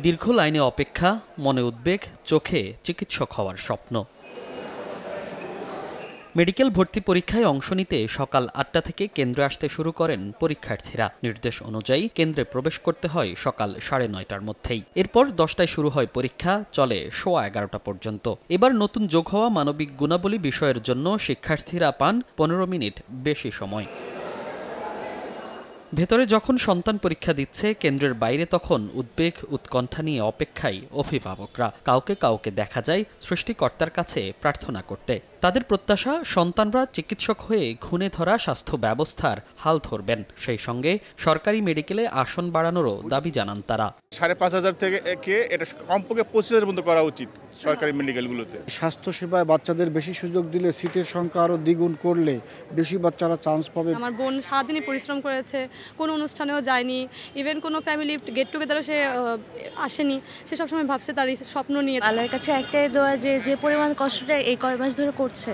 দীর্ঘ লাইনে অপেক্ষা, মনে উদ্বেগ, চোখে চিকিৎসক হওয়ার স্বপ্ন। মেডিকেল ভর্তি পরীক্ষায় অংশ নিতে সকাল ৮টা থেকে কেন্দ্রে আসতে শুরু করেন পরীক্ষার্থীরা। নির্দেশ অনুযায়ী কেন্দ্রে প্রবেশ করতে হয় সকাল ৯:৩০টার মধ্যেই। এরপর ১০টায় শুরু হয় পরীক্ষা, চলে সোয়া ১১টা পর্যন্ত। এবার নতুন যোগ হওয়া মানবিক গুণাবলী বিষয়ের জন্য শিক্ষার্থীরা পান ১৫ মিনিট বেশি সময়। ভেতরে যখন সন্তান পরীক্ষা দিচ্ছে, কেন্দ্রের বাইরে তখন উদ্বেগ উৎকণ্ঠা নিয়ে অপেক্ষায় অভিভাবকরা। কাউকে কাউকে দেখা যায় সৃষ্টিকর্তার কাছে প্রার্থনা করতে। তাদের প্রত্যাশা, সন্তানরা চিকিৎসক হয়ে ঘুণে ধরা স্বাস্থ্য ব্যবস্থার হাল ধরবেন। সেই সঙ্গে সরকারি মেডিকেলে আসন বাড়ানোরও দাবি জানান তারা। ৫,৫০০ থেকে এটা কমপক্ষে ২৫,০০০ পর্যন্ত করা উচিত সরকারি মেডিকেলগুলোতে। স্বাস্থ্যসেবায় বাচ্চাদের বেশি সুযোগ দিলে, সিটের সংখ্যা আরও দ্বিগুণ করলে বেশি বাচ্চারা চান্স পাবে। আমার বোন সারাদিনই পরিশ্রম করেছে, কোনো অনুষ্ঠানেও যায়নি, ইভেন কোনো ফ্যামিলি গেট টুগেদারও সে আসেনি। সে সবসময় ভাবছে তার এই স্বপ্ন নিয়ে। আল্লাহর কাছে একটাই দোয়া যে পরিমাণ কষ্টটা এই কয় মাস ধরে করছে,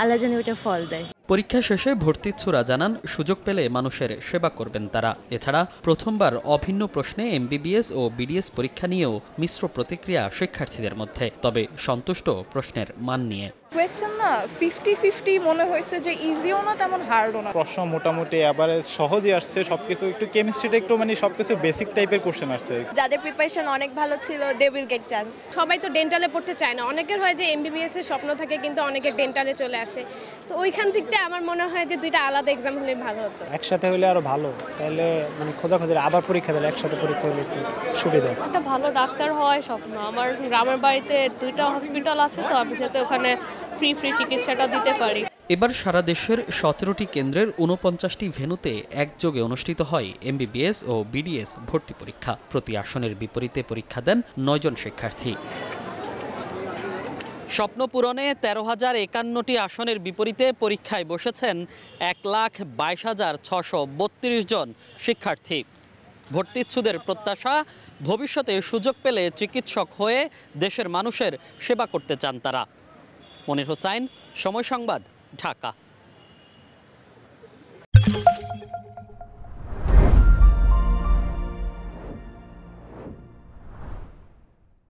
আল্লাহ যেন ওইটা ফল দেয়। পরীক্ষা শেষে ভর্তিচ্ছুরা জানান, সুযোগ পেলে মানুষের সেবা করবেন তারা। এছাড়া প্রথমবার অভিন্ন প্রশ্নে এমবিবিএস ও বিডিএস পরীক্ষা নিয়েও মিশ্র প্রতিক্রিয়া শিক্ষার্থীদের মধ্যে, তবে সন্তুষ্ট প্রশ্নের মান নিয়ে। কোয়েশ্চেন না 50-50 মনে হয়েছে, যে ইজিও না তেমন হার্ডও না। প্রশ্ন মোটামুটি এভারেজ সহজই আসছে, সবকিছু একটু কেমিস্ট্রিটা একটু সবকিছু বেসিক টাইপের কোশ্চেন আসছে। যাদের প্রিপারেশন অনেক ভালো ছিল, দে উইল গেট চান্স। সবাই তো ডেন্টালে পড়তে চায় না, অনেকের হয় যে এমবিবিএস এর স্বপ্ন থাকে, কিন্তু অনেকের ডেন্টালে চলে আসে। তো ওইখান থেকে আমার মনে হয় যে দুইটা আলাদা এক্সাম হলে ভালো হতো। একসাথে হলে আরো ভালো, তাহলে খোঁজাখুঁজি আবার পরীক্ষা দিলে একসাথে পরীক্ষা হলে একটু সুবিধা। একটা ভালো ডাক্তার হওয়ার স্বপ্ন আমার। গ্রামের বাড়িতে 2টা হসপিটাল আছে, তো আমি যাতে ওখানে ফ্রি চিকিৎসাটা দিতে পারি। এবার সারা দেশের 17টি কেন্দ্রের 49টি ভেন্যুতে একযোগে অনুষ্ঠিত হয় এমবিবিএস ও বিডিএস ভর্তি পরীক্ষা। প্রতি আসনের বিপরীতে পরীক্ষা দেন ৯ জন শিক্ষার্থী। স্বপ্ন পূরণে ১৩,০৫১টি আসনের বিপরীতে পরীক্ষায় বসেছেন ১,২২,৬৩২ জন শিক্ষার্থী। ভর্তিচ্ছুদের প্রত্যাশা, ভবিষ্যতে সুযোগ পেলে চিকিৎসক হয়ে দেশের মানুষের সেবা করতে চান তারা। মনির হোসাইন, সময় সংবাদ, ঢাকা।